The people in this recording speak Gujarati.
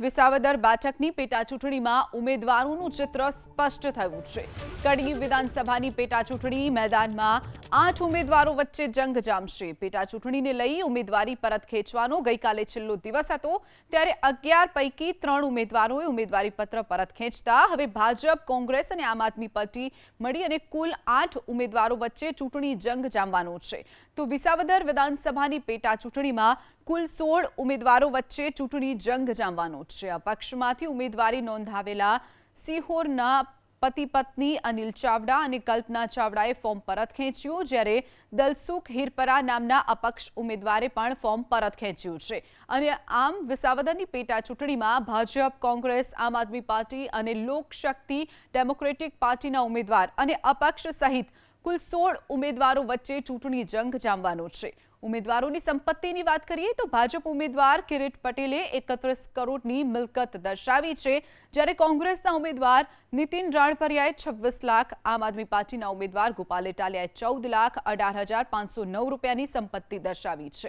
વિસાવદર બેઠકની પેટાચૂંટણીમાં ઉમેદવારોનું ચિત્ર સ્પષ્ટ થયું છે। કડી વિધાનસભાની પેટાચૂંટણી મેદાનમાં 8 ઉમેદવારો વચ્ચે જંગ જામશે। પેટાચૂંટણીને લઈ ઉમેદવારી પરત ખેંચવાનો ગઈકાલે છેલ્લો દિવસ હતો, ત્યારે 11 પૈકી 3 ઉમેદવારોએ ઉમેદવારીપત્ર પરત ખેંચતા હવે ભાજપ, કોંગ્રેસ અને આમ આદમી પાર્ટી મળી અને કુલ 8 ઉમેદવારો વચ્ચે ચૂંટણી જંગ જામવાનો છે। તો વિસાવદર વિધાનસભાની પેટાચૂંટણીમાં કુલ 16 ઉમેદવારો વચ્ચે ચૂંટણી જંગ જામવાનો છે। અપક્ષમાંથી ઉમેદવારી નોંધાવેલા સિહોરના પતિ પત્ની અનિલ ચાવડા અને કલ્પના ચાવડાએ ફોર્મ પરત ખેંચ્યું, જ્યારે દલસુખ હિરપરા નામના અપક્ષ ઉમેદવારે પણ ફોર્મ પરત ખેંચ્યું છે। અને આમ વિસાવદરની પેટાચૂંટણીમાં ભાજપ, કોંગ્રેસ, આમ આદમી પાર્ટી અને લોકશક્તિ ડેમોક્રેટિક પાર્ટીના ઉમેદવાર અને અપક્ષ સહિત કુલ 16 ઉમેદવારો વચ્ચે ચૂંટણી જંગ જામવાનો છે। ઉમેદવારોની સંપત્તિની વાત કરીએ તો ભાજપ ઉમેદવાર કિરીટ પટેલે 31 કરોડની મિલકત દર્શાવી છે, જ્યારે કોંગ્રેસના ઉમેદવાર નીતિન રાણપરિયાએ 26 લાખ, આમ આદમી પાર્ટીના ઉમેદવાર ગોપાલ ઇટાલિયાએ 14,18,509 રૂપિયાની સંપત્તિ દર્શાવી છે।